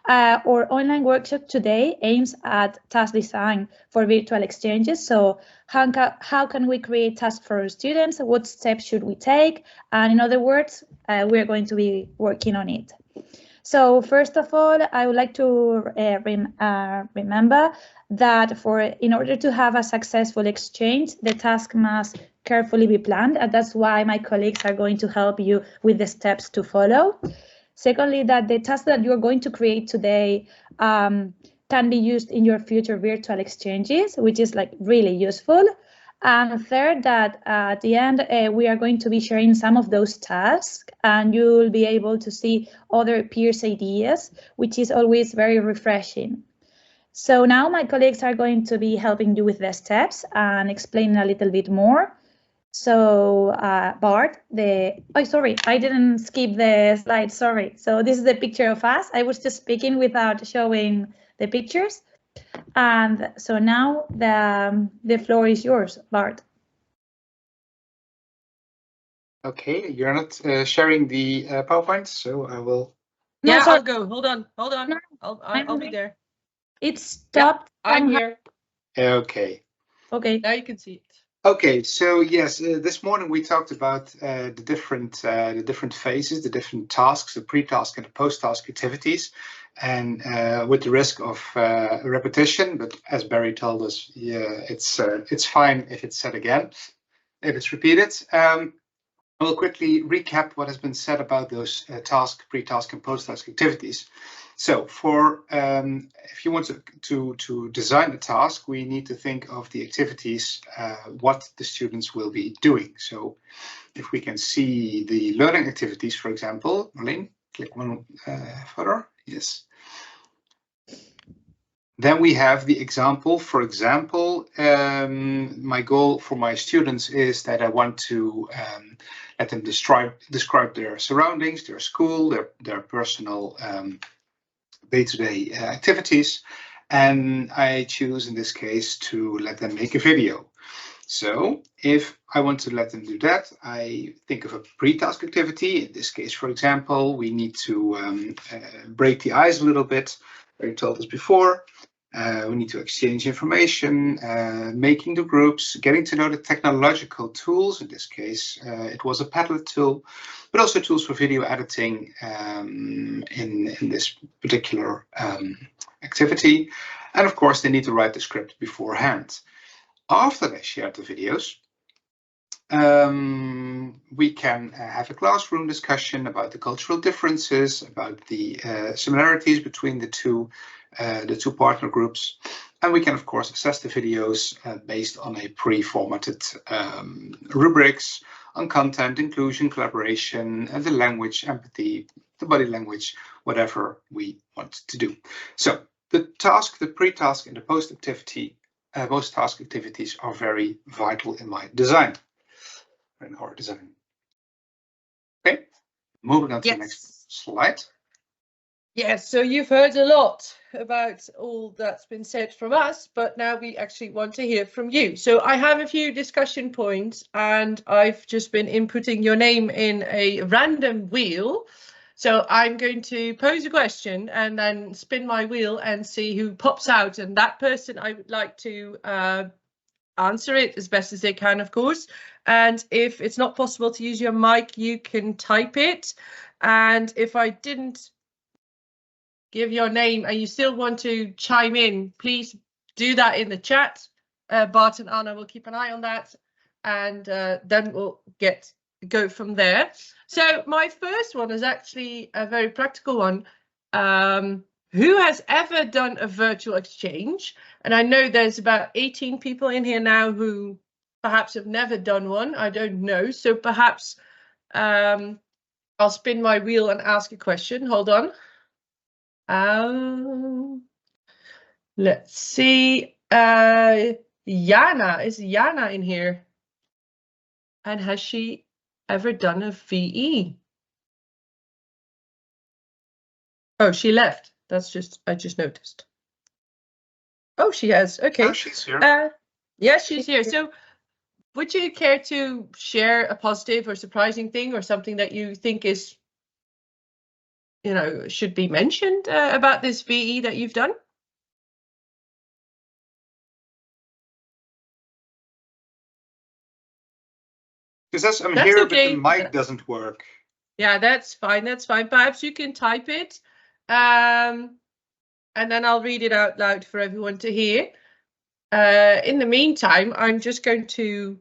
Our online workshop today aims at task design for virtual exchanges. So how can we create tasks for our students? What steps should we take? And in other words, we're going to be working on it. So first of all, I would like to remember that in order to have a successful exchange, the task must carefully be planned, and that's why my colleagues are going to help you with the steps to follow. Secondly, that the task that you're going to create today can be used in your future virtual exchanges, which is like really useful. And third, that at the end, we are going to be sharing some of those tasks, and you'll be able to see other peers' ideas, which is always very refreshing. So now my colleagues are going to be helping you with the steps and explaining a little bit more. So Bart, sorry, I didn't skip the slide, sorry. So this is the picture of us. I was just speaking without showing the pictures. And so now the floor is yours, Bart. Okay, you're not sharing the PowerPoint, so I will. Yeah, I'll go. Hold on. No, I'll be there. It's stopped. Yep, I'm here. Okay. Okay. Now you can see it. Okay, so yes, this morning we talked about the different phases, the different tasks, the pre-task and the post-task activities, and with the risk of repetition. But as Barry told us, yeah, it's fine if it's said again, if it's repeated. I will quickly recap what has been said about those task, pre-task, and post-task activities. So for if you want to design a task, we need to think of the activities, what the students will be doing. So if we can see the learning activities, for example, Marleen, click one further. Yes. Then we have the example. For example, my goal for my students is that I want to let them describe their surroundings, their school, their personal day-to-day activities, and I choose in this case to let them make a video. So if I want to let them do that, I think of a pre-task activity. In this case, for example, we need to break the ice a little bit. I told us before. We need to exchange information, making the groups, getting to know the technological tools. In this case, it was a Padlet tool, but also tools for video editing in this particular activity. And of course, they need to write the script beforehand. After they shared the videos, we can have a classroom discussion about the cultural differences, about the similarities between the two partner groups, and we can of course assess the videos based on a pre-formatted rubrics on content, inclusion, collaboration, and the language, empathy, the body language, whatever we want to do. So the task, the pre-task, and the post-task activities are very vital in my design. In our design. Okay, moving on to the next slide. Yes, so you've heard a lot about all that's been said from us, but now we actually want to hear from you. So I have a few discussion points, and I've just been inputting your name in a random wheel. So I'm going to pose a question and then spin my wheel and see who pops out, and that person I would like to answer it as best as they can, of course. And if it's not possible to use your mic, you can type it. And if I didn't give your name and you still want to chime in, please do that in the chat. Bart and Anna will keep an eye on that, and then we'll go from there. So my first one is actually a very practical one. Who has ever done a virtual exchange? And I know there's about 18 people in here now who perhaps have never done one. I don't know. So perhaps I'll spin my wheel and ask a question. Hold on. Let's see. Jana, is Jana in here? And has she ever done a VE? Oh, she left. I just noticed. Oh, she has. Okay. Oh, she's here. Yeah, she's here. So would you care to share a positive or surprising thing or something that you think is you know, should be mentioned about this VE that you've done? Because I'm That's here, okay. but the mic doesn't work. Yeah, that's fine. That's fine. Perhaps you can type it, and then I'll read it out loud for everyone to hear. In the meantime, I'm just going to.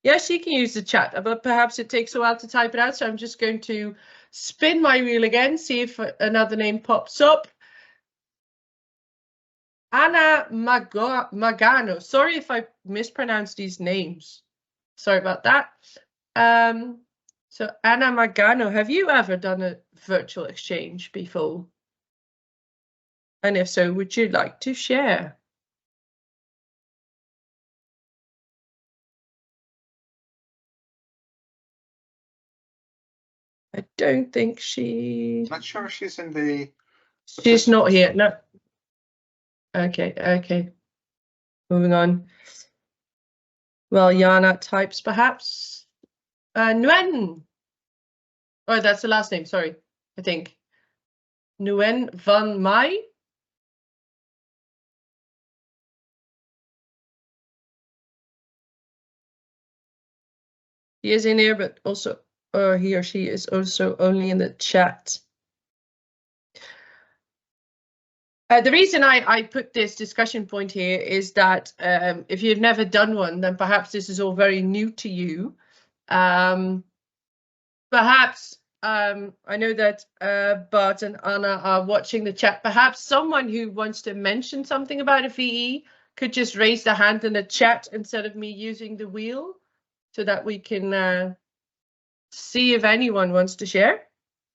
Yes, you can use the chat, but perhaps it takes a while to type it out. So I'm just going to spin my wheel again, see if another name pops up. Anna Magano. Sorry if I mispronounced these names. Sorry about that. So Anna Magano, have you ever done a virtual exchange before? And if so, would you like to share? I don't think she... Not sure she's in the... She's not here, no. Okay, okay. Moving on. Well, Jana types perhaps. Nguyen. Oh, that's the last name, sorry, I think. Nguyen van Mai. He is in here, but also he or she is also only in the chat. The reason I put this discussion point here is that if you've never done one, then perhaps this is all very new to you. Perhaps, I know that Bart and Anna are watching the chat. Perhaps someone who wants to mention something about a VE could just raise the hand in the chat instead of me using the wheel, so that we can see if anyone wants to share.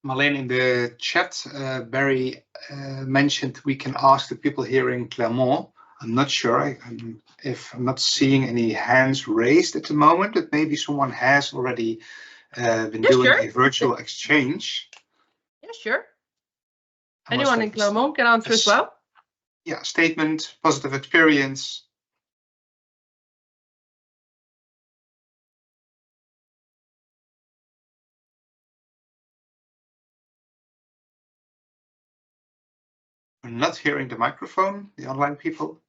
Marleen, in the chat, Barry mentioned we can ask the people here in Clermont. I'm not sure if I'm not seeing any hands raised at the moment, but maybe someone has already been doing a virtual exchange. Yeah, sure. Anyone in Clermont can answer as well. Yeah, statement, positive experience. We're not hearing the microphone, the online people.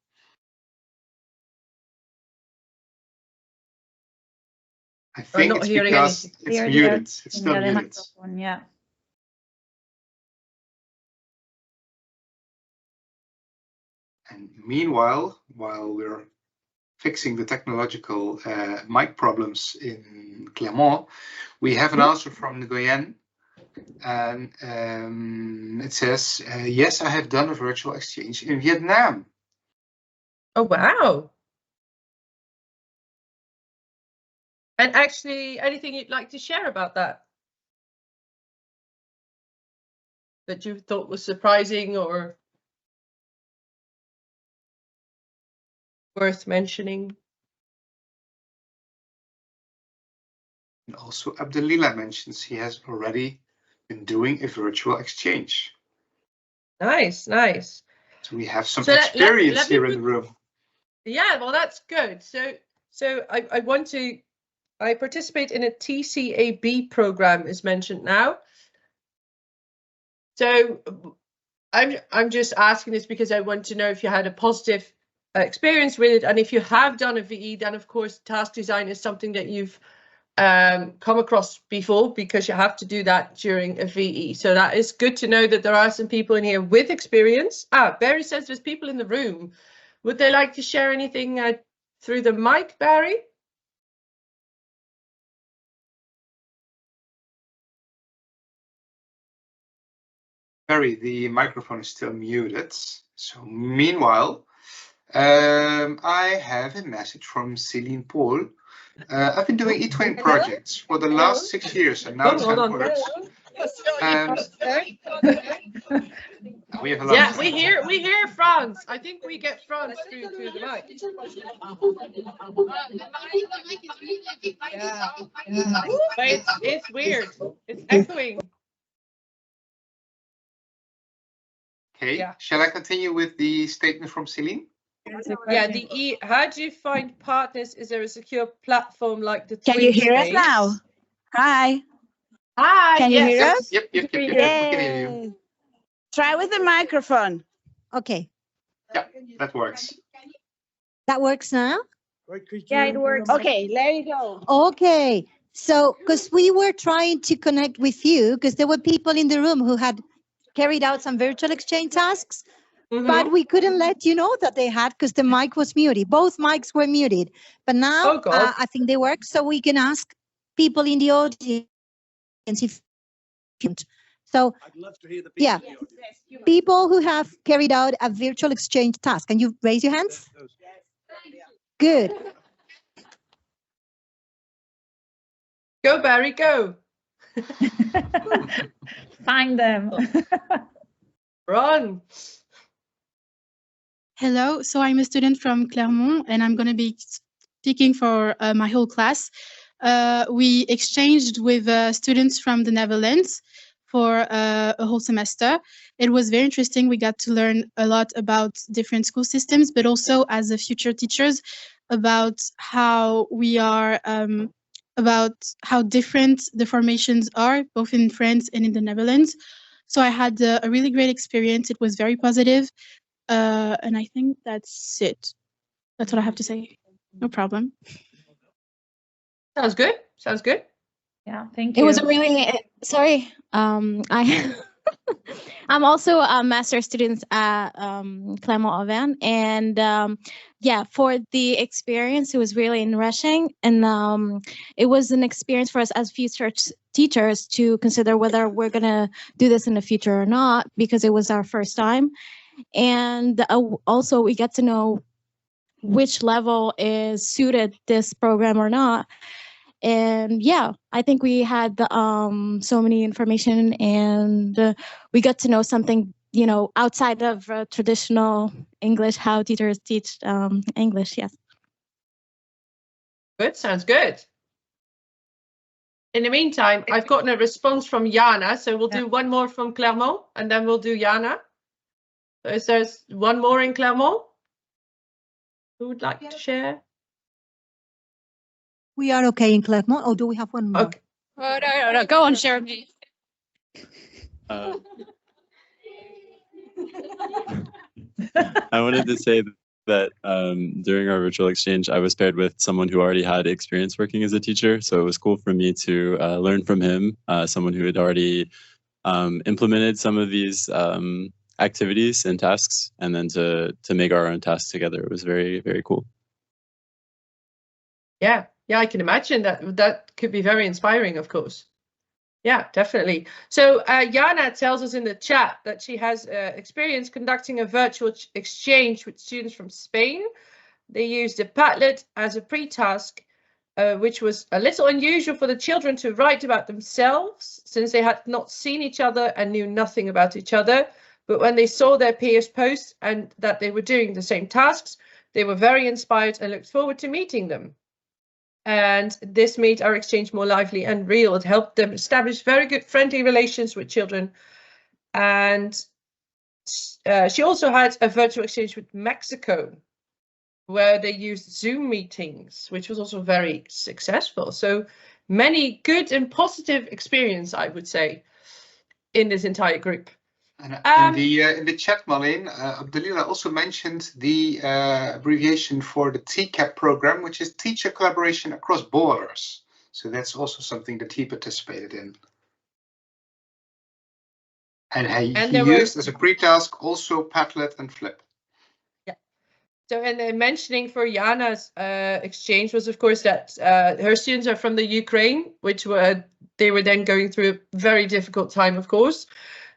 I think it's because it's muted. It's still muted. Yeah. And meanwhile, while we're fixing the technological mic problems in Clermont, we have an answer from Nguyen. And it says, yes, I have done a virtual exchange in Vietnam. Oh, wow. And actually, anything you'd like to share about that? That you thought was surprising or worth mentioning? And also Abdelila mentions he has already been doing a virtual exchange. Nice, nice. So we have some experience here in the room. Yeah, well, that's good. So I participate in a TCAB program, is mentioned now. So I'm just asking this because I want to know if you had a positive experience with it, and if you have done a VE, then of course task design is something that you've come across before, because you have to do that during a VE. So that is good to know that there are some people in here with experience. Barry says there's people in the room. Would they like to share anything through the mic, Barry? Barry, the microphone is still muted. So meanwhile, I have a message from Celine Paul. I've been doing eTwain projects for the last 6 years, and now it's time for it. We have a lot. Yeah, we hear Franz. I think we get Franz through the mic. Yeah. But it's weird. It's echoing. Okay, yeah. Shall I continue with the statement from Celine? Yeah, how do you find partners? Is there a secure platform like the Can you hear us now? Hi. Hi, Can you hear yes. us? Yep. We can hear you. Yay. Try with the microphone. Okay. Yeah, that works. That works now? Yeah, it works. Okay, there you go. Okay. So, because we were trying to connect with you, because there were people in the room who had carried out some virtual exchange tasks, but we couldn't let you know that they had because the mic was muted. Both mics were muted. But now Oh, God. I think they work, so we can ask people in the audience if so. I'd love to hear the Yeah, people who have carried out a virtual exchange task. Can you raise your hands? Good. Go, Barry, go. Find them. Run. Hello, so I'm a student from Clermont and I'm going to be speaking for my whole class. We exchanged with students from the Netherlands for a whole semester. It was very interesting. We got to learn a lot about different school systems, but also as a future teachers about how we are, about how different the formations are, both in France and in the Netherlands. So I had a really great experience. It was very positive. And I think that's it. That's what I have to say. No problem. Sounds good. Sounds good. Yeah, thank you. It was a really sorry. I'm also a master's student at Clermont Auvergne, and yeah, for the experience, it was really enriching, and it was an experience for us as future teachers to consider whether we're gonna do this in the future or not, because it was our first time, and also we get to know which level is suited this program or not. And yeah, I think we had so many information, and we got to know something, you know, outside of traditional English, how teachers teach English. Yes. Good. Sounds good. In the meantime, I've gotten a response from Jana, so we'll do one more from Clermont, and then we'll do Jana. So is there one more in Clermont? Who would like to share? We are okay in Clermont, or do we have one more? Okay. Oh, no. Go on, share me. I wanted to say that during our virtual exchange, I was paired with someone who already had experience working as a teacher. So it was cool for me to learn from him, someone who had already implemented some of these activities and tasks, and then to make our own tasks together. It was very, very cool. Yeah, I can imagine that could be very inspiring, of course. Yeah, definitely. So Jana tells us in the chat that she has experience conducting a virtual exchange with students from Spain. They used a Padlet as a pre-task, which was a little unusual for the children to write about themselves, since they had not seen each other and knew nothing about each other. But when they saw their peers post and that they were doing the same tasks, they were very inspired and looked forward to meeting them. And this made our exchange more lively and real. It helped them establish very good friendly relations with children. And she also had a virtual exchange with Mexico, where they used Zoom meetings, which was also very successful. So many good and positive experience, I would say, in this entire group. And in the chat, Marleen, Abdelila also mentioned the abbreviation for the TCAP program, which is Teacher Collaboration Across Borders. So that's also something that he participated in. And he used as a pre-task also Padlet and Flip. Yeah. So, and mentioning for Jana's exchange was, of course, that her students are from the Ukraine, which they were then going through a very difficult time, of course.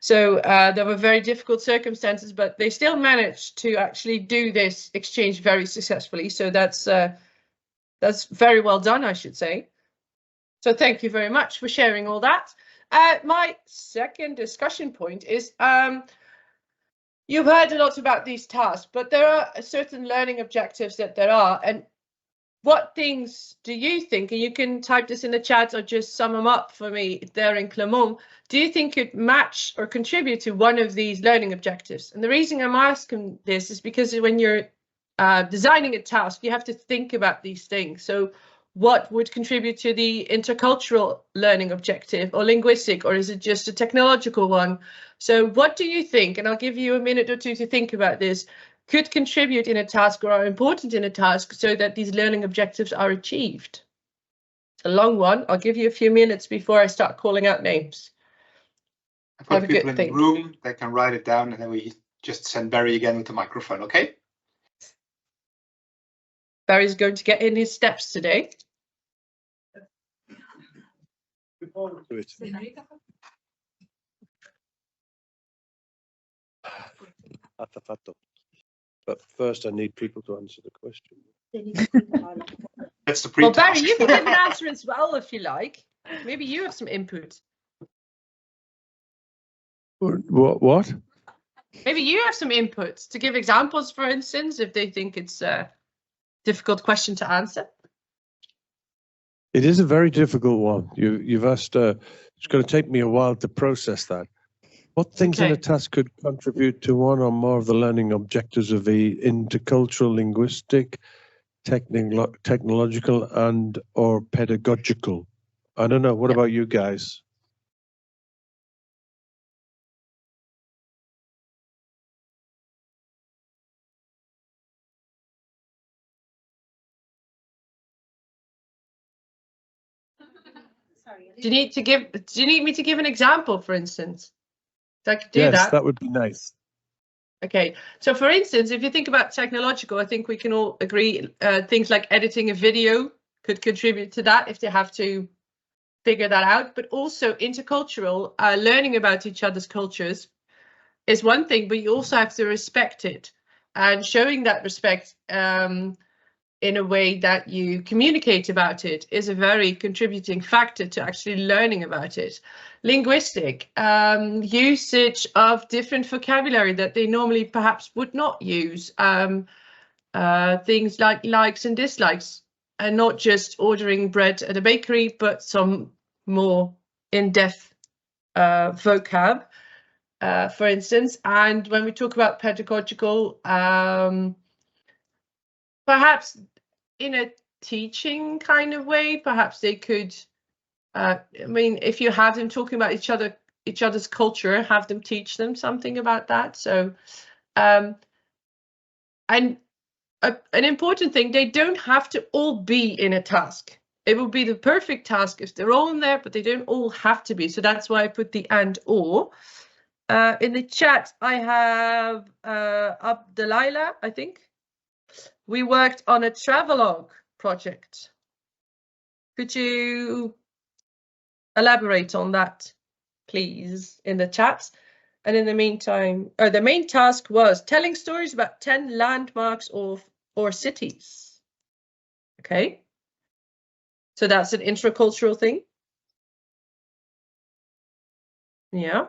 So there were very difficult circumstances, but they still managed to actually do this exchange very successfully. So that's very well done, I should say. So thank you very much for sharing all that. My second discussion point is you've heard a lot about these tasks, but there are certain learning objectives that there are. And what things do you think, and you can type this in the chat or just sum them up for me there in Clermont, do you think could match or contribute to one of these learning objectives? And the reason I'm asking this is because when you're designing a task, you have to think about these things. So what would contribute to the intercultural learning objective or linguistic, or is it just a technological one? So what do you think, and I'll give you a minute or two to think about this, could contribute in a task or are important in a task so that these learning objectives are achieved? It's a long one. I'll give you a few minutes before I start calling out names. I've got people in the room that can write it down, and then we just send Barry again with the microphone, okay? Barry's going to get in his steps today. But first I need people to answer the question. That's the Well, Barry, you can give an answer as well if you like. Maybe you have some input. What? Maybe you have some input to give examples, for instance, if they think it's a difficult question to answer. It is a very difficult one. You've asked, it's going to take me a while to process that. What things in a task could contribute to one or more of the learning objectives of the intercultural, linguistic, technological, and or pedagogical? I don't know. What about you guys? Do you need me to give an example, for instance? So I could do yes, that would be nice. Okay, so for instance, if you think about technological, I think we can all agree things like editing a video could contribute to that if they have to figure that out. But also intercultural, learning about each other's cultures is one thing, but you also have to respect it, and showing that respect in a way that you communicate about it is a very contributing factor to actually learning about it. Linguistic, usage of different vocabulary that they normally perhaps would not use. Things like likes and dislikes, and not just ordering bread at a bakery, but some more in-depth vocab, for instance. And when we talk about pedagogical, perhaps in a teaching kind of way, perhaps they could, I mean, if you have them talking about each other's culture, have them teach them something about that. So, and an important thing, they don't have to all be in a task. It would be the perfect task if they're all in there, but they don't all have to be. So that's why I put the and or. In the chat, I have Abdelila, I think. We worked on a travelogue project. Could you elaborate on that, please, in the chat? And in the meantime, the main task was telling stories about 10 landmarks or cities. Okay. So that's an intercultural thing. Yeah.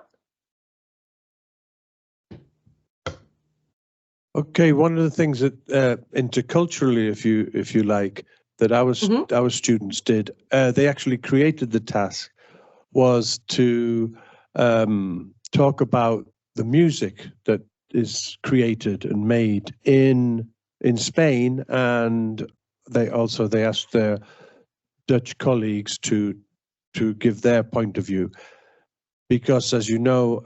Okay, one of the things that interculturally, if you like, that our students did, they actually created the task was to talk about the music that is created and made in Spain, and they asked their Dutch colleagues to give their point of view. Because, as you know,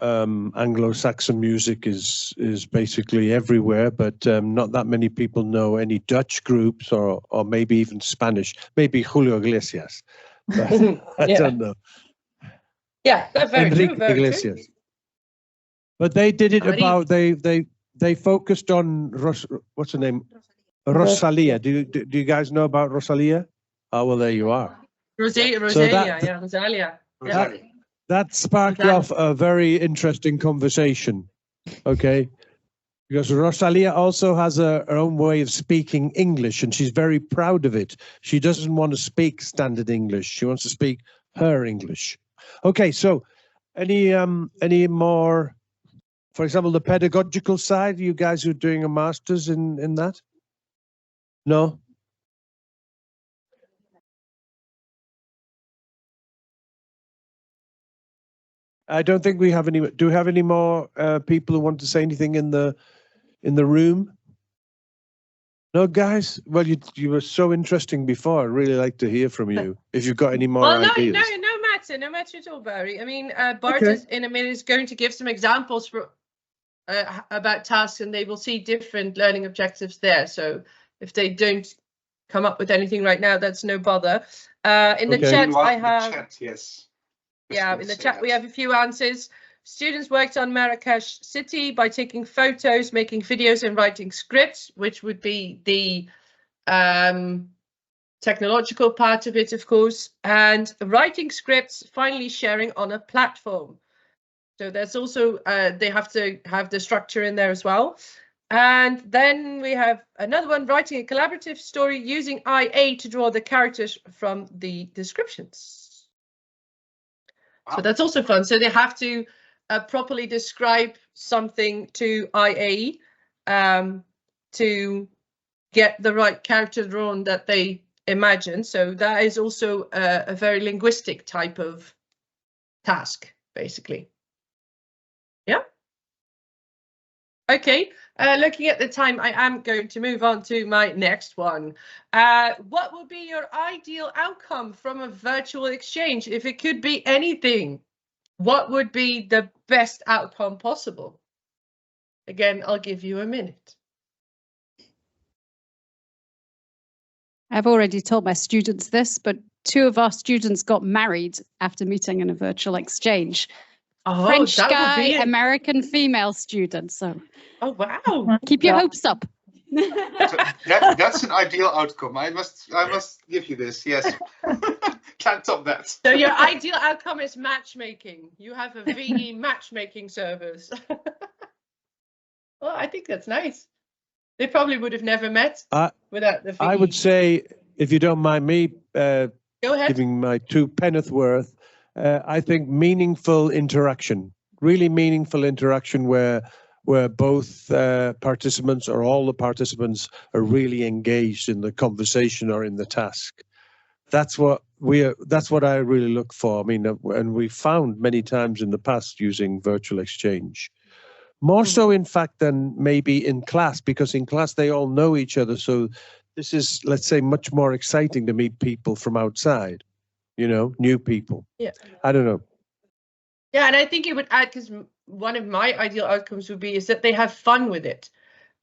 Anglo-Saxon music is basically everywhere, but not that many people know any Dutch groups or maybe even Spanish. Maybe Julio Iglesias, but I don't know. Yeah, that's very Enrique true. Very Iglesias. true. But they did it about they focused on what's her name, Rosalia. Do you guys know about Rosalia? Oh well, there you are. Rosalia. That sparked off a very interesting conversation, okay? Because Rosalia also has her own way of speaking English, and she's very proud of it. She doesn't want to speak standard English. She wants to speak her English. Okay, so any more, for example, the pedagogical side, you guys who are doing a master's in that? No? I don't think we have any. Do we have any more people who want to say anything in the room? No, guys. Well, you were so interesting before. I'd really like to hear from you if you've got any more ideas. No matter at all, Barry. I mean, Bart is in a minute is going to give some examples for about tasks, and they will see different learning objectives there. So if they don't come up with anything right now, that's no bother. In the chat, I have. Yes. Yeah, in the chat we have a few answers. Students worked on Marrakesh city by taking photos, making videos, and writing scripts, which would be the technological part of it, of course, and writing scripts, finally sharing on a platform. So there's also, they have to have the structure in there as well. And then we have another one, writing a collaborative story using IA to draw the characters from the descriptions. Wow. So that's also fun. So they have to properly describe something to IA to get the right character drawn that they imagine. So that is also a very linguistic type of task, basically. Yeah. Okay. Looking at the time, I am going to move on to my next one. What would be your ideal outcome from a virtual exchange? If it could be anything, what would be the best outcome possible? Again, I'll give you a minute. I've already told my students this, but 2 of our students got married after meeting in a virtual exchange. Oh, French guy, American female student. So, oh wow! Keep your hopes up. So that's an ideal outcome. I must give you this. Yes, can't top that. So your ideal outcome is matchmaking. You have a VE matchmaking service. Well, I think that's nice. They probably would have never met without the VE. I would say, if you don't mind me Go ahead. giving my 2 penneth worth, I think meaningful interaction, really meaningful interaction where both participants or all the participants are really engaged in the conversation or in the task. That's what I really look for. I mean, and we found many times in the past using virtual exchange. More so, in fact, than maybe in class, because in class they all know each other. So this is, let's say, much more exciting to meet people from outside, you know, new people. Yeah. I don't know. Yeah, and I think it would add, because one of my ideal outcomes would be is that they have fun with it.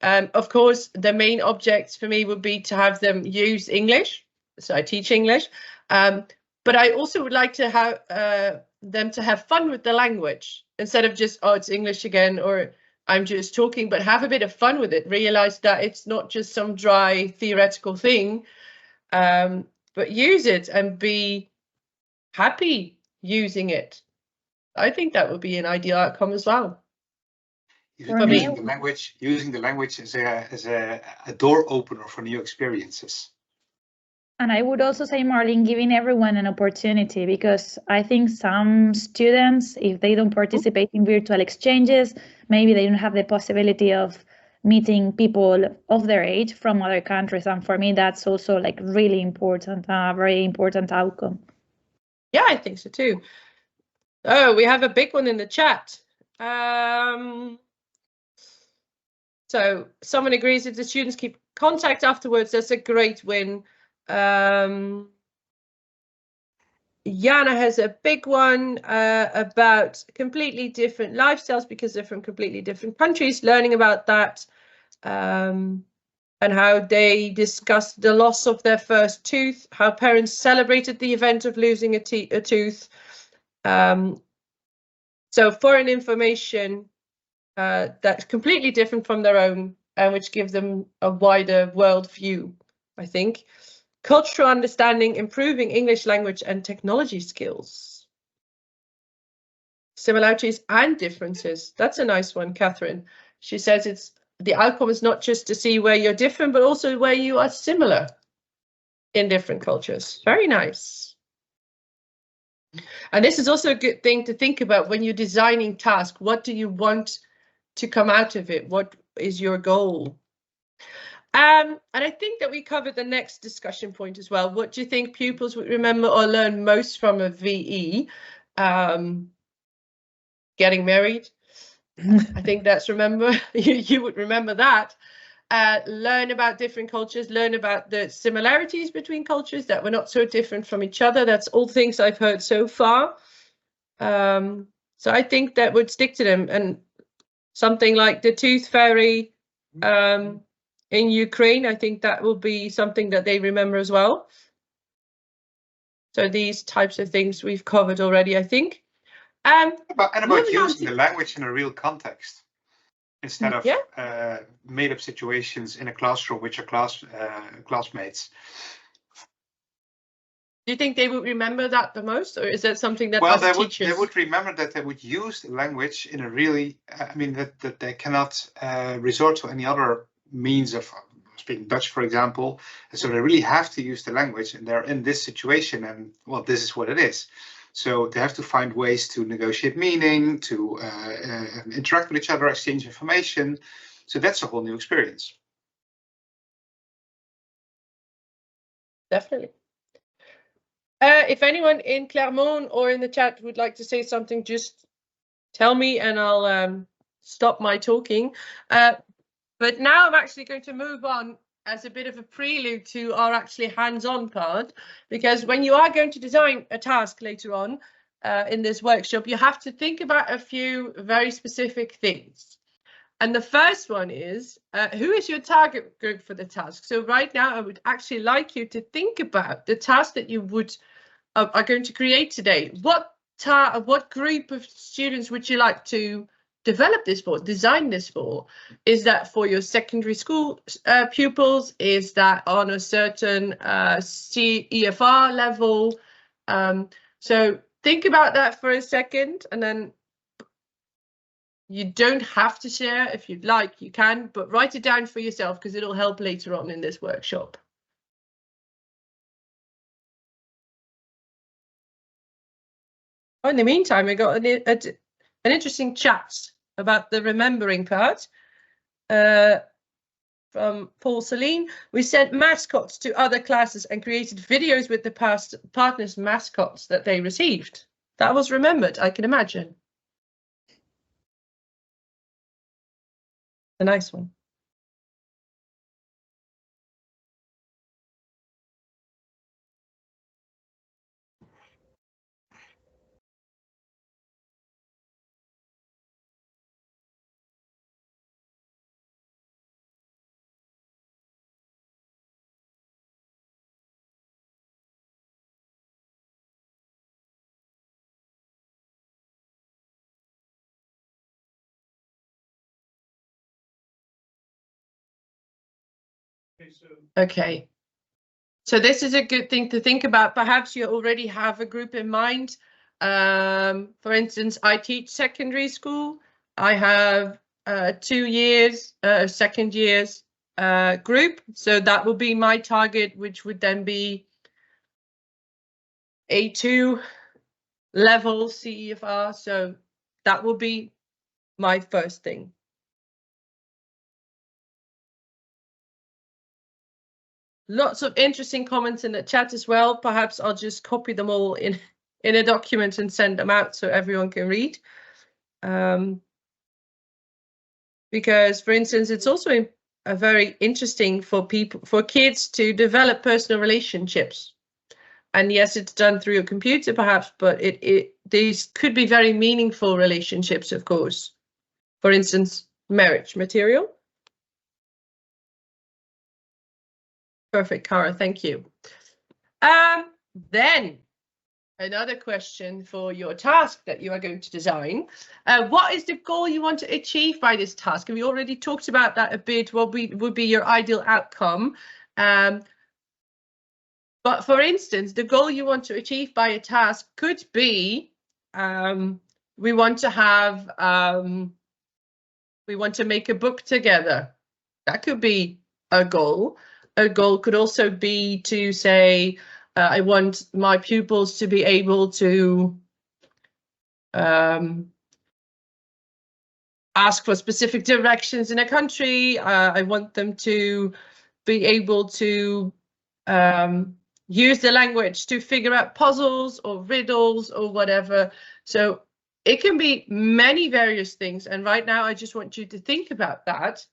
Of course, the main objects for me would be to have them use English. So I teach English. But I also would like to have them to have fun with the language instead of just, oh, it's English again, or I'm just talking, but have a bit of fun with it. Realize that it's not just some dry theoretical thing, but use it and be happy using it. I think that would be an ideal outcome as well. Using the language as a door opener for new experiences. And I would also say, Marleen, giving everyone an opportunity, because I think some students, if they don't participate in virtual exchanges, maybe they don't have the possibility of meeting people of their age from other countries. And for me, that's also like really important, very important outcome. Yeah, I think so too. Oh, we have a big one in the chat. So someone agrees if the students keep contact afterwards, that's a great win. Jana has a big one about completely different lifestyles because they're from completely different countries, learning about that and how they discussed the loss of their first tooth, how parents celebrated the event of losing a tooth. So foreign information that's completely different from their own and which gives them a wider world view, I think. Cultural understanding, improving English language and technology skills. Similarities and differences. That's a nice one, Catherine. She says it's the outcome is not just to see where you're different, but also where you are similar in different cultures. Very nice. And this is also a good thing to think about when you're designing tasks. What do you want to come out of it? What is your goal? And I think that we covered the next discussion point as well. What do you think pupils would remember or learn most from a VE? Getting married. I think that's you would remember that. learn about different cultures, learn about the similarities between cultures, that we're not so different from each other. That's all things I've heard so far. So I think that would stick to them. And something like the tooth fairy in Ukraine, I think that will be something that they remember as well. So these types of things we've covered already, I think. About using the language in a real context instead of made-up situations in a classroom with your classmates. Do you think they would remember that the most, or is that something that they would remember that they would use the language in a really, I mean, that they cannot resort to any other means of speaking Dutch, for example. And so they really have to use the language, and they're in this situation, and well, this is what it is. So they have to find ways to negotiate meaning, to interact with each other, exchange information. So that's a whole new experience. Definitely. If anyone in Clermont or in the chat would like to say something, just tell me and I'll stop my talking. But now I'm actually going to move on as a bit of a prelude to our actually hands-on part, because when you are going to design a task later on in this workshop, you have to think about a few very specific things. And the first one is, who is your target group for the task? So right now, I would actually like you to think about the task that you would are going to create today. What group of students would you like to develop this for, design this for? Is that for your secondary school pupils? Is that on a certain CEFR level? So think about that for a second, and then you don't have to share. If you'd like, you can, but write it down for yourself because it'll help later on in this workshop. Oh, in the meantime, I got an interesting chat about the remembering part from Paul Celine. We sent mascots to other classes and created videos with the past partners' mascots that they received. That was remembered, I can imagine. A nice one. Okay, so this is a good thing to think about. Perhaps you already have a group in mind. For instance, I teach secondary school. I have 2 years, second years group. So that will be my target, which would then be A2 level CEFR. So that will be my first thing. Lots of interesting comments in the chat as well. Perhaps I'll just copy them all in a document and send them out so everyone can read. Because, for instance, it's also very interesting for kids to develop personal relationships. And yes, it's done through a computer perhaps, but these could be very meaningful relationships, of course. For instance, marriage material. Perfect, Cara, thank you. Then another question for your task that you are going to design. What is the goal you want to achieve by this task? And we already talked about that a bit, what would be your ideal outcome. But for instance, the goal you want to achieve by a task could be, we want to make a book together. That could be a goal. A goal could also be to say, I want my pupils to be able to ask for specific directions in a country. I want them to be able to use the language to figure out puzzles or riddles or whatever. So it can be many various things. And right now, I just want you to think about that.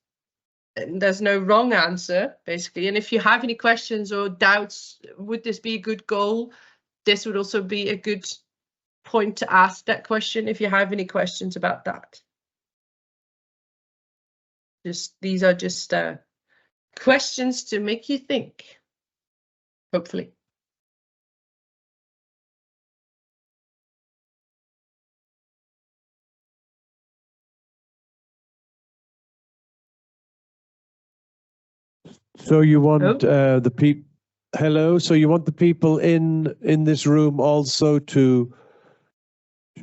And there's no wrong answer, basically. And if you have any questions or doubts, would this be a good goal? This would also be a good point to ask that question if you have any questions about that. These are just questions to make you think, hopefully. So you want the people? Hello. So you want the people in this room also to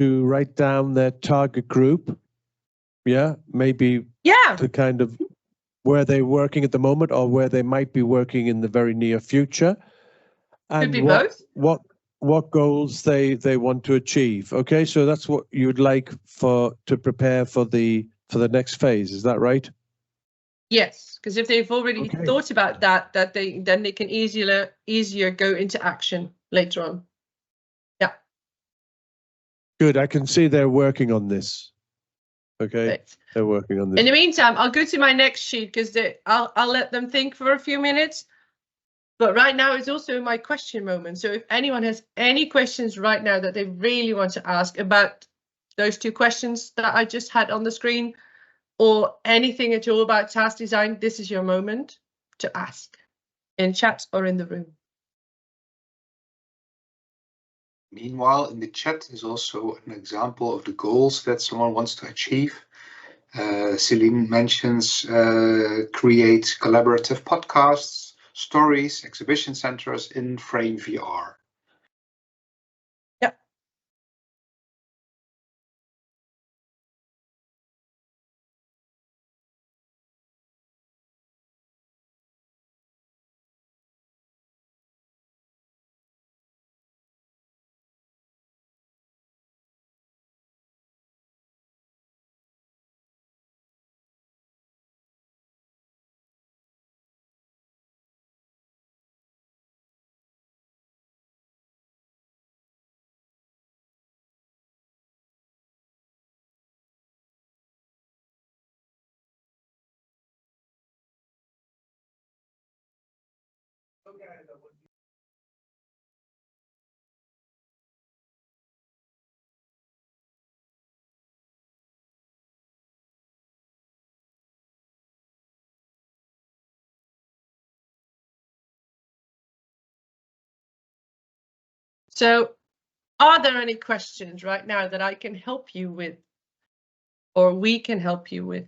write down their target group? Yeah, maybe. Yeah. To kind of where they're working at the moment or where they might be working in the very near future, and Could be both. What goals they want to achieve. Okay, so that's what you'd like to prepare for the next phase. Is that right? Yes, because if they've already thought about that, then they can easier go into action later on. Yeah. Good. I can see they're working on this. Okay. Right. They're working on this. In the meantime, I'll go to my next sheet because I'll let them think for a few minutes. But right now is also my question moment. So if anyone has any questions right now that they really want to ask about those two questions that I just had on the screen, or anything at all about task design, this is your moment to ask in chat or in the room. Meanwhile, in the chat is also an example of the goals that someone wants to achieve. Celine mentions create collaborative podcasts, stories, exhibition centers in Frame VR. Yeah. So are there any questions right now that I can help you with, or we can help you with?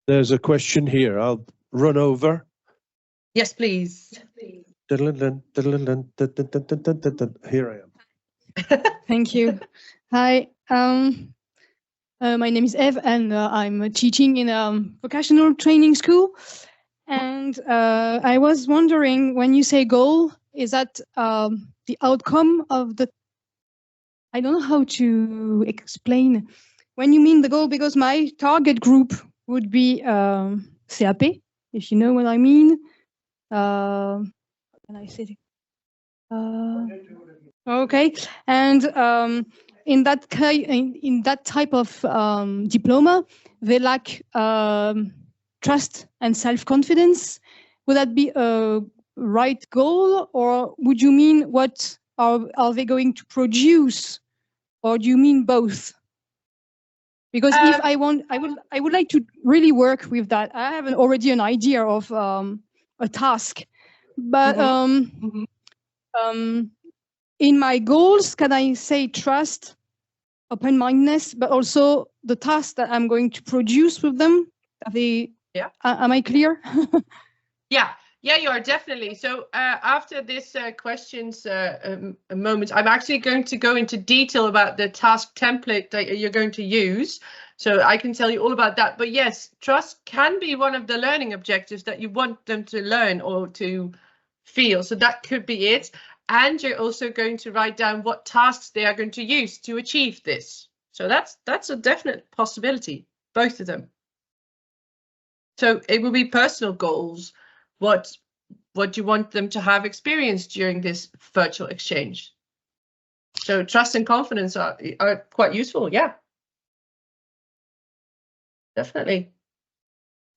There's a question here. I'll run over. Yes, please. Here I am. Thank you. Hi, my name is Eve, and I'm teaching in a vocational training school. And I was wondering, when you say goal, is that the outcome of the? I don't know how to explain. When you mean the goal, because my target group would be CAP, if you know what I mean. How can I say it? Okay, and in that type of diploma, they lack trust and self-confidence. Would that be a right goal, or would you mean what are they going to produce, or do you mean both? Because if I would like to really work with that. I have already an idea of a task, but in my goals, can I say trust, open-mindedness, but also the tasks that I'm going to produce with them? Are they? Yeah. Am I clear? Yeah, you are definitely. So after this questions moment, I'm actually going to go into detail about the task template that you're going to use. So I can tell you all about that. But yes, trust can be one of the learning objectives that you want them to learn or to feel. So that could be it. And you're also going to write down what tasks they are going to use to achieve this. So that's a definite possibility, both of them. So it will be personal goals. What you want them to have experienced during this virtual exchange. So trust and confidence are quite useful, yeah. Definitely.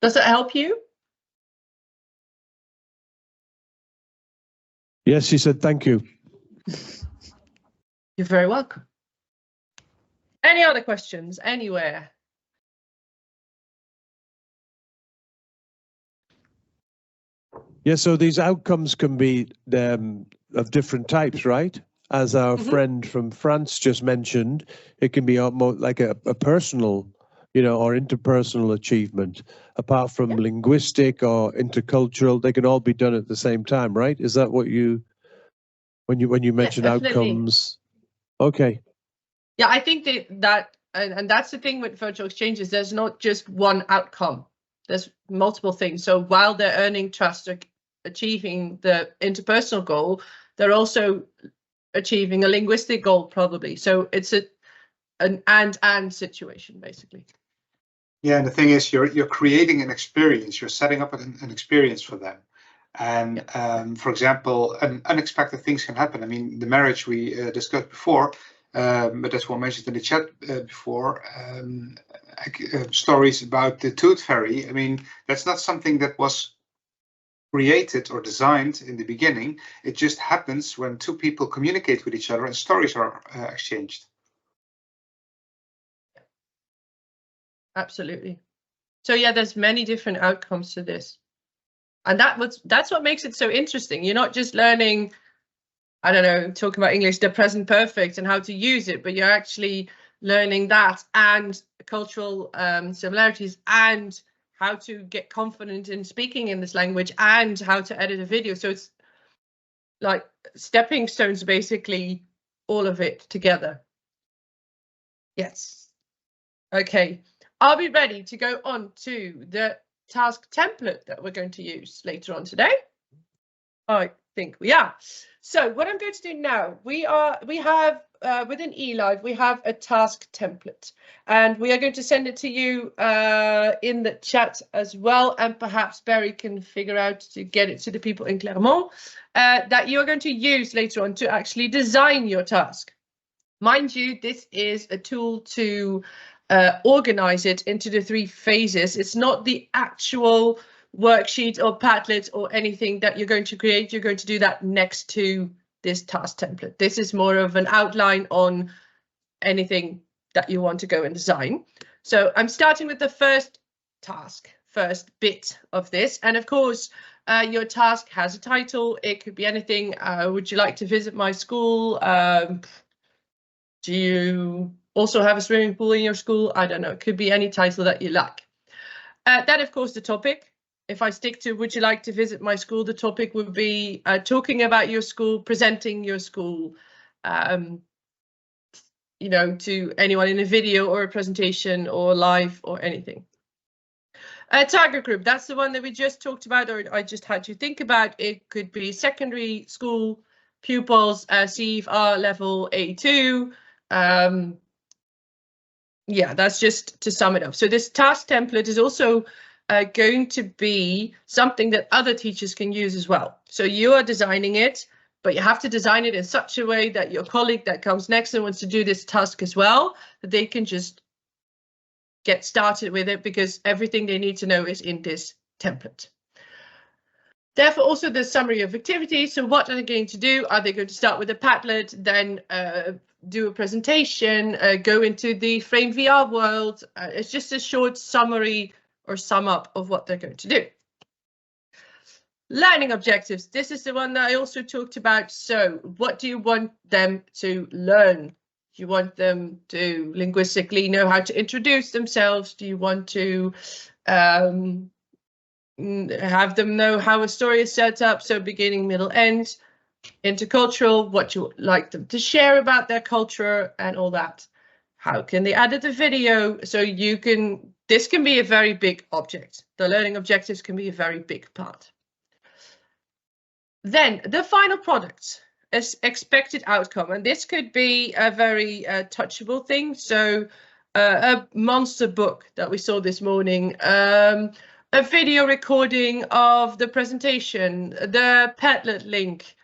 Does that help you? Yes, she said thank you. You're very welcome. Any other questions anywhere? Yeah, so these outcomes can be of different types, right? As our friend from France just mentioned, it can be like a personal, or interpersonal achievement. Apart from linguistic or intercultural, they can all be done at the same time, right? Is that what when you mention outcomes? Okay. Yeah, I think that and that's the thing with virtual exchanges. There's not just one outcome. There's multiple things. So while they're earning trust or achieving the interpersonal goal, they're also achieving a linguistic goal, probably. So it's an and situation, basically. Yeah, and the thing is, you're creating an experience. You're setting up an experience for them. And for example, unexpected things can happen. I mean, the marriage we discussed before, but that's what I mentioned in the chat before, stories about the tooth fairy. I mean, that's not something that was created or designed in the beginning. It just happens when two people communicate with each other and stories are exchanged. Absolutely. So yeah, there's many different outcomes to this. And that's what makes it so interesting. You're not just learning, I don't know, talking about English, the present perfect and how to use it, but you're actually learning that and cultural similarities and how to get confident in speaking in this language and how to edit a video. So it's like stepping stones, basically, all of it together. Yes. Okay. Are we ready to go on to the task template that we're going to use later on today? I think we are. So what I'm going to do now, we have within eLive, we have a task template, and we are going to send it to you in the chat as well. And perhaps Barry can figure out to get it to the people in Clermont that you're going to use later on to actually design your task. Mind you, this is a tool to organize it into the 3 phases. It's not the actual worksheet or Padlet or anything that you're going to create. You're going to do that next to this task template. This is more of an outline on anything that you want to go and design. So I'm starting with the first bit of this. And of course, your task has a title. It could be anything. Would you like to visit my school? Do you also have a swimming pool in your school? I don't know. It could be any title that you like. Then, of course, the topic. If I stick to would you like to visit my school, the topic would be talking about your school, presenting your school, to anyone in a video or a presentation or live or anything. Target group, that's the one that we just talked about, or I just had to think about. It could be secondary school pupils, CFR level A2. Yeah, that's just to sum it up. So this task template is also going to be something that other teachers can use as well. So you are designing it, but you have to design it in such a way that your colleague that comes next and wants to do this task as well, that they can just get started with it, because everything they need to know is in this template. Therefore, also the summary of activities. So what are they going to do? Are they going to start with a Padlet, then do a presentation, go into the Frame VR world? It's just a short summary or sum up of what they're going to do. Learning objectives. This is the one that I also talked about. So what do you want them to learn? Do you want them to linguistically know how to introduce themselves? Do you want to have them know how a story is set up? So beginning, middle, end. Intercultural, what you like them to share about their culture and all that. How can they edit the video? So this can be a very big object. The learning objectives can be a very big part. Then the final product is expected outcome. And this could be a very touchable thing. So a monster book that we saw this morning, a video recording of the presentation, the Padlet link,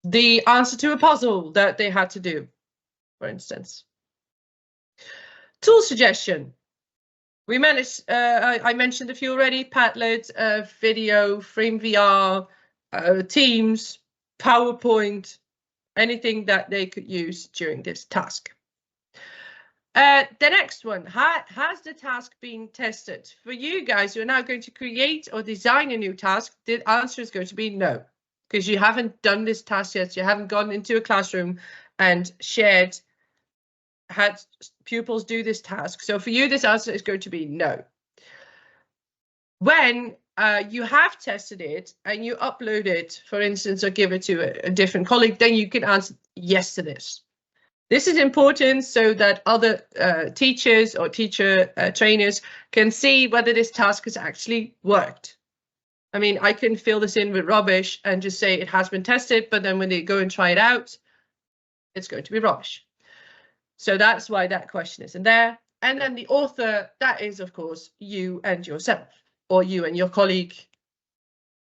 the answer to a puzzle that they had to do, for instance. Tool suggestion. We managed, I mentioned a few already: Padlet, video, Frame VR, Teams, PowerPoint, anything that they could use during this task. The next one, has the task been tested? For you guys who are now going to create or design a new task, the answer is going to be no, because you haven't done this task yet. You haven't gone into a classroom and had pupils do this task. So for you, this answer is going to be no. When you have tested it and you upload it, for instance, or give it to a different colleague, then you can answer yes to this. This is important so that other teachers or teacher trainers can see whether this task has actually worked. I mean, I can fill this in with rubbish and just say it has been tested, but then when they go and try it out, it's going to be rubbish. So that's why that question isn't there. And then the author, that is, of course, you and yourself, or you and your colleague.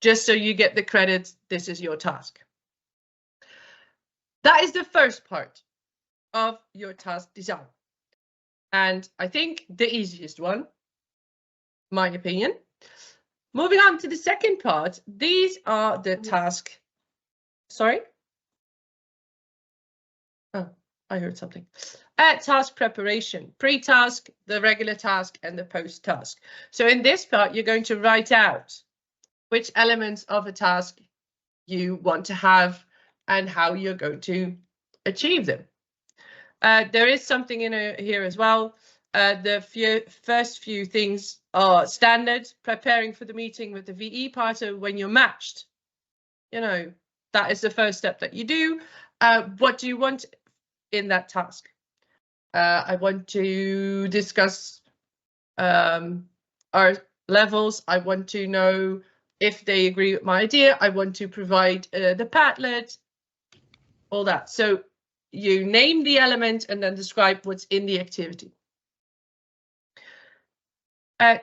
Just so you get the credit, this is your task. That is the first part of your task design. And I think the easiest one, my opinion. Moving on to the second part, these are the task. Sorry? Oh, I heard something. Task preparation, pre-task, the regular task, and the post-task. So in this part, you're going to write out which elements of a task you want to have and how you're going to achieve them. There is something in here as well. The first few things are standard, preparing for the meeting with the VE parter when you're matched. You know, that is the first step that you do. What do you want in that task? I want to discuss our levels. I want to know if they agree with my idea. I want to provide the Padlet, all that. So you name the element and then describe what's in the activity.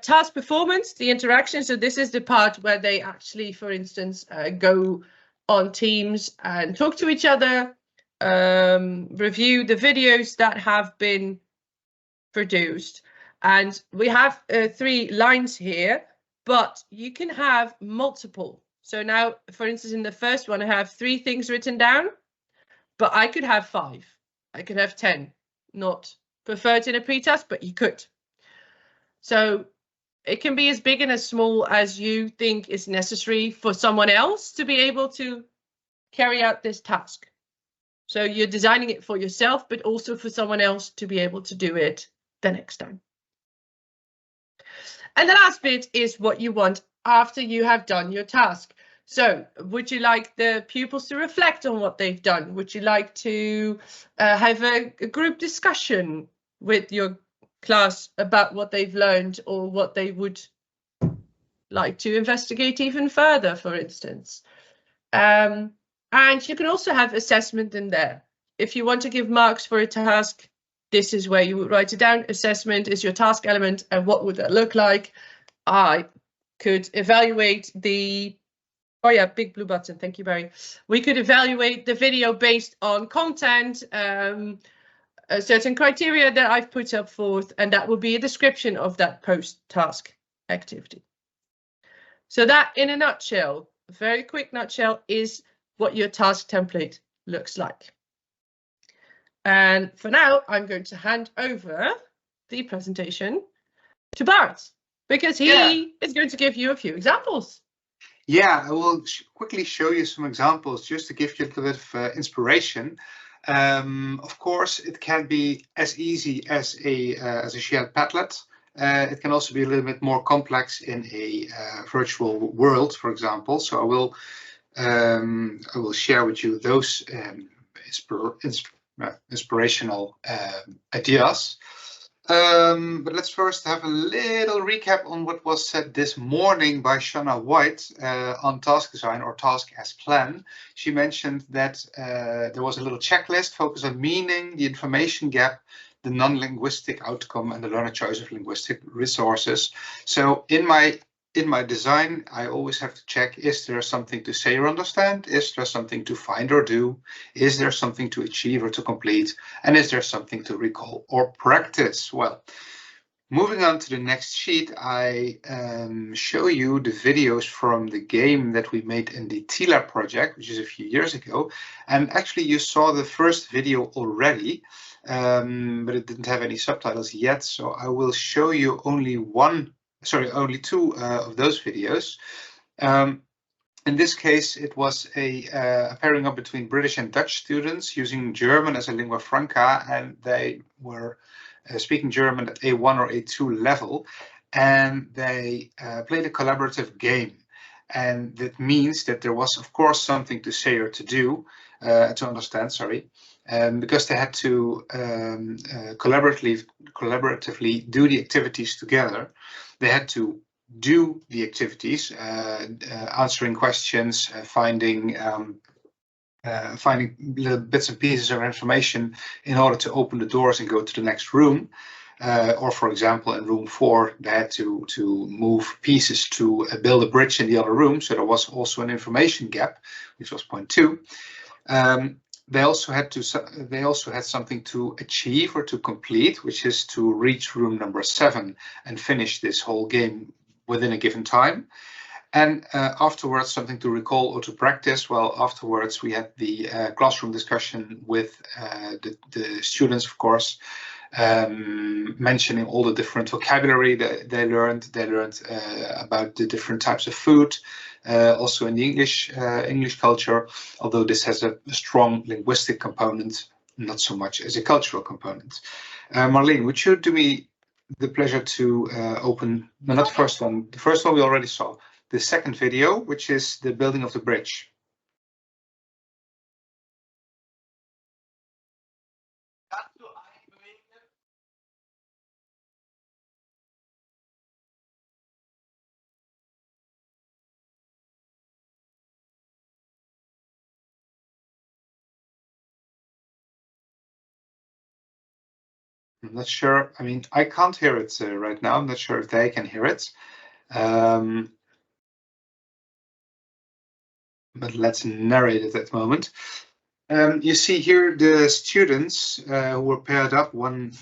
Task performance, the interaction. So this is the part where they actually, for instance, go on Teams and talk to each other, review the videos that have been produced. And we have 3 lines here, but you can have multiple. So now, for instance, in the first one, I have 3 things written down, but I could have 5. I could have 10, not preferred in a pre-task, but you could. So it can be as big and as small as you think is necessary for someone else to be able to carry out this task. So you're designing it for yourself, but also for someone else to be able to do it the next time. And the last bit is what you want after you have done your task. So would you like the pupils to reflect on what they've done? Would you like to have a group discussion with your class about what they've learned or what they would like to investigate even further, for instance? And you can also have assessment in there. If you want to give marks for a task, this is where you would write it down. Assessment is your task element, and what would that look like? I could evaluate the, oh yeah, big blue button, thank you, Barry. We could evaluate the video based on content, a certain criteria that I've put up forth, and that will be a description of that post-task activity. So that, in a nutshell, a very quick nutshell, is what your task template looks like. And for now, I'm going to hand over the presentation to Bart, because he is going to give you a few examples. Yeah, I will quickly show you some examples just to give you a little bit of inspiration. Of course, it can be as easy as a shared Padlet. It can also be a little bit more complex in a virtual world, for example. So I will share with you those inspirational ideas. But let's first have a little recap on what was said this morning by Shanna White on task design, or task as plan. She mentioned that there was a little checklist focused on meaning, the information gap, the non-linguistic outcome, and the learner choice of linguistic resources. So in my in my design, I always have to check, is there something to say or understand? Is there something to find or do? Is there something to achieve or to complete? And is there something to recall or practice? Well, moving on to the next sheet, I show you the videos from the game that we made in the TILA project, which is a few years ago. And actually you saw the first video already, but it didn't have any subtitles yet. So I will show you only two of those videos. In this case, it was a pairing up between British and Dutch students using German as a lingua franca, and they were speaking German at A1 or A2 level, and they played a collaborative game. And that means that there was, of course, something to say or to do, to understand, sorry, because they had to collaboratively do the activities together. They had to do the activities, answering questions, finding little bits and pieces of information in order to open the doors and go to the next room. Or, for example, in room 4, they had to move pieces to build a bridge in the other room. So there was also an information gap, which was point 2. They also had something to achieve or to complete, which is to reach room number 7 and finish this whole game within a given time. And afterwards, something to recall or to practice. Well, afterwards, we had the classroom discussion with the students, of course, mentioning all the different vocabulary that they learned. They learned about the different types of food, also in the English culture, although this has a strong linguistic component, not so much as a cultural component. Marleen, would you do me the pleasure to open, no, not the first one. The first one we already saw. The second video, which is the building of the bridge. I'm not sure. I mean, I can't hear it right now. I'm not sure if they can hear it. But let's narrate it at the moment. You see here the students who were paired up, one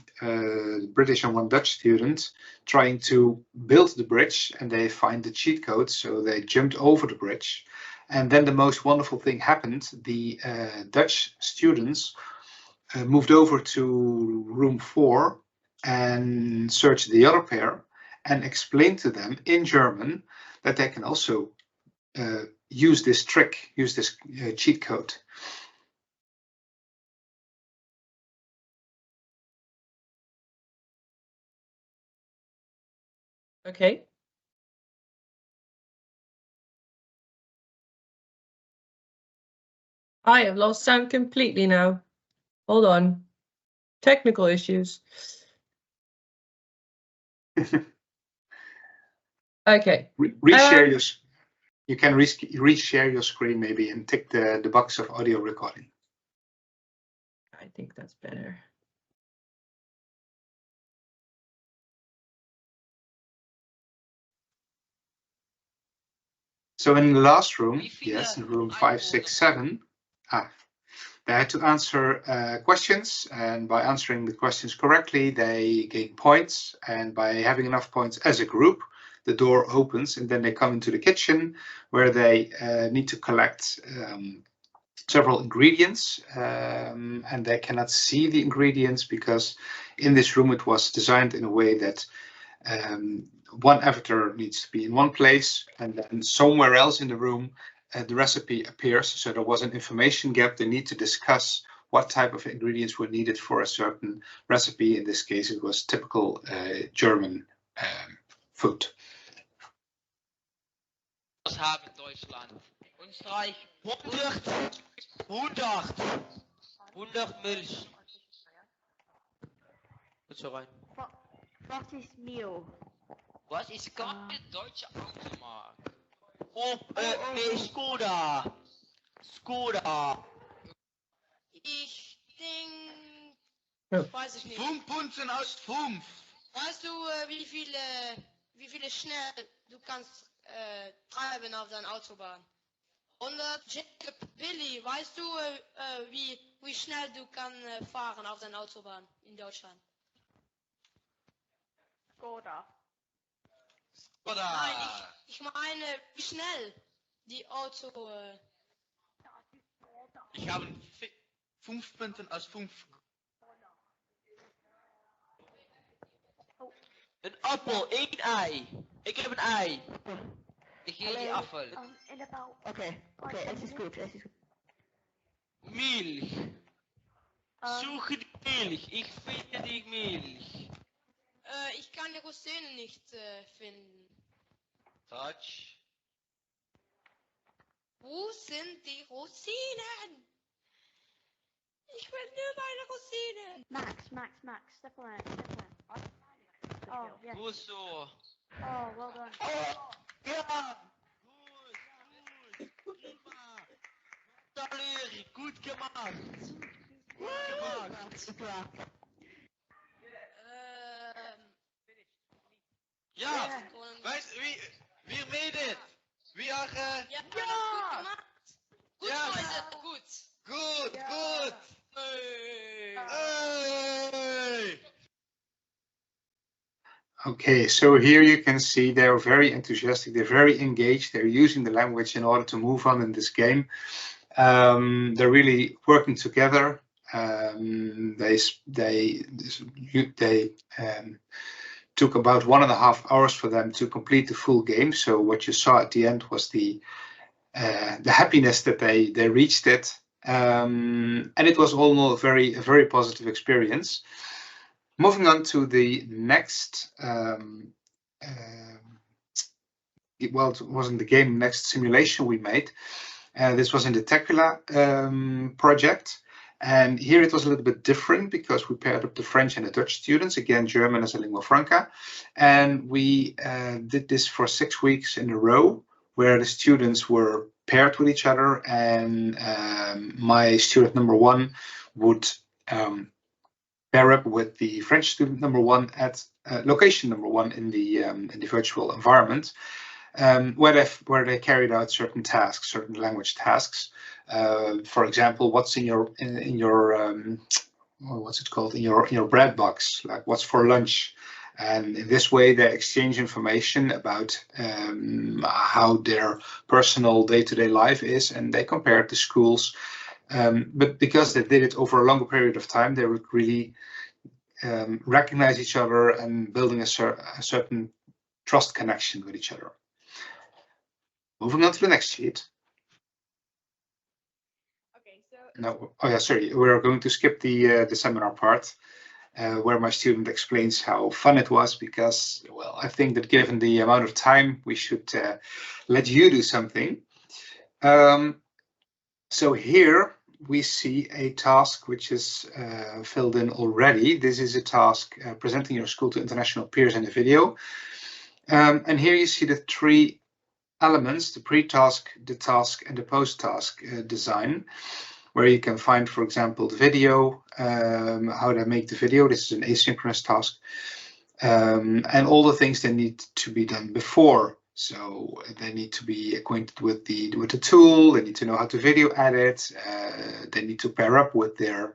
British and one Dutch student, trying to build the bridge, and they find the cheat code, so they jumped over the bridge. And then the most wonderful thing happened. The Dutch students moved over to room 4 and searched the other pair and explained to them in German that they can also use this trick, use this cheat code. Okay. I have lost sound completely now. Hold on. Technical issues. Okay. Reshare your. You can reshare your screen maybe and tick the box of audio recording. I think that's better. So in the last room, yes, in room 5, 6, 7, they had to answer questions, and by answering the questions correctly, they gain points, and by having enough points as a group, the door opens, and then they come into the kitchen where they need to collect several ingredients, and they cannot see the ingredients because in this room it was designed in a way that one avatar needs to be in one place, and then somewhere else in the room the recipe appears. So there was an information gap. They need to discuss what type of ingredients were needed for a certain recipe. In this case, it was typical German food. Was haben Deutschland? Österreich 100 Milch. Zo rein. Wat is meal? Was ist keine deutsche Automarke? Nee, Skoda. Skoda. Ich denke, weiß ich nicht. 5 Punten aus 5. Weißt du, wie viele wie viele schnell du kannst treiben auf der Autobahn. Und Jacob, Billy, weißt du, wie schnell du kannst fahren auf der Autobahn in Deutschland? Skoda. Nein, ich meine, wie schnell die Auto... Ich habe 5 Punkte aus 5. Een appel, 1 ei. Ik heb een ei. Ik geef die appel. In der Bau. Okay, es ist gut, es ist gut. Milch. Suche die Milch. Ich finde die Milch. Ich kann die Rosinen nicht finden. Touch. Wo sind die Rosinen? Ich will nur meine Rosinen. Max, step away. Oh, yes. Goed zo. Oh, well done. Oh, ja. Goed. Prima. Taleri, goed gemaakt. Goed gemaakt. Ja, wie made it? We are... Ja! Goed gemaakt. Goed Ja. is het, goed. Good, good. Hey. Hey. Okay, so here you can see they're very enthusiastic, they're very engaged, they're using the language in order to move on in this game. They're really working together. They took about 1.5 hours for them to complete the full game. So what you saw at the end was the happiness that they reached it, and it was all a very positive experience. Moving on to the next, well, it wasn't the game, next simulation we made. This was in the Tequila project. And here it was a little bit different because we paired up the French and the Dutch students, again, German as a lingua franca. And we did this for 6 weeks in a row, where the students were paired with each other, and my student number 1 would pair up with the French student number 1 at location number 1 in the virtual environment, where they carried out certain tasks, certain language tasks. For example, what's in your what's it called, in your bread box, like what's for lunch. And in this way, they exchange information about how their personal day-to-day life is, and they compared the schools. But because they did it over a longer period of time, they would really recognize each other and building a certain trust connection with each other. Moving on to the next sheet. Okay, so... No, oh yeah, sorry, we're going to skip the seminar part. Where my student explains how fun it was, because, well, I think that given the amount of time, we should let you do something. So here we see a task which is filled in already. This is a task presenting your school to international peers in the video. And here you see the 3 elements, the pre-task, the task, and the post-task design, where you can find, for example, the video, how to make the video. This is an asynchronous task, and all the things that need to be done before. So they need to be acquainted with the tool. They need to know how to video edit. They need to pair up with their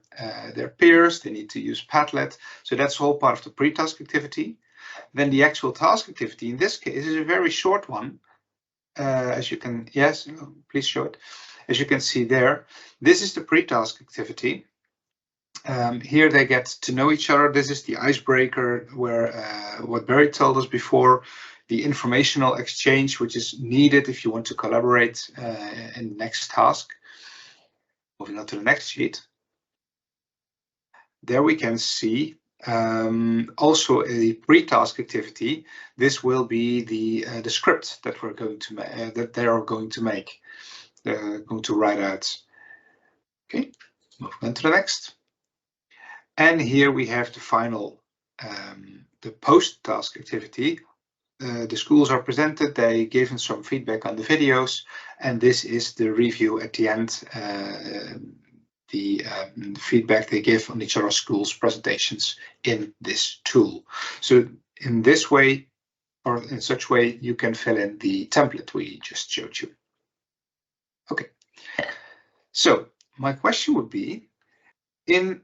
peers. They need to use Padlet. So that's all part of the pre-task activity. Then the actual task activity, in this case, is a very short one. As you can, yes, please show it. As you can see there, this is the pre-task activity. Here they get to know each other. This is the icebreaker, where what Barry told us before, the informational exchange, which is needed if you want to collaborate in the next task. Moving on to the next sheet. There we can see also a pre-task activity. This will be the script that we're going to that they are going to make. They're going to write out. Okay, moving on to the next. And here we have the final, the post-task activity. The schools are presented, they gave them some feedback on the videos, and this is the review at the end, the feedback they give on each other's schools' presentations in this tool. So in this way, or in such way you can fill in the template we just showed you. Okay, so my question would be, in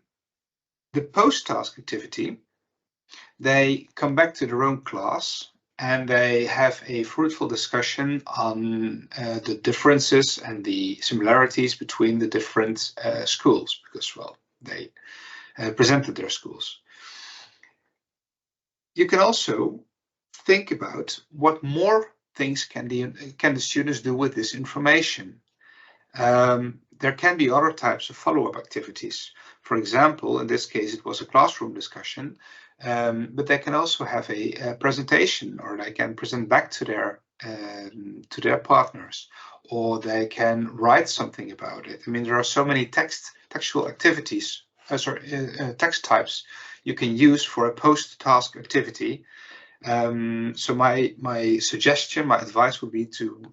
the post-task activity, they come back to their own class and they have a fruitful discussion on the differences and the similarities between the different schools, because, well, they presented their schools. You can also think about what more things can the students do with this information. There can be other types of follow-up activities. For example, in this case, it was a classroom discussion, but they can also have a presentation, or they can present back to their partners, or they can write something about it. I mean, there are so many textual activities, text types you can use for a post-task activity. So my suggestion, my advice would be to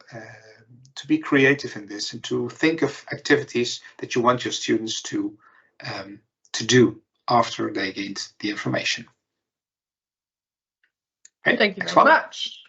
be creative in this and to think of activities that you want your students to do after they gained the information. Okay, thank you very much.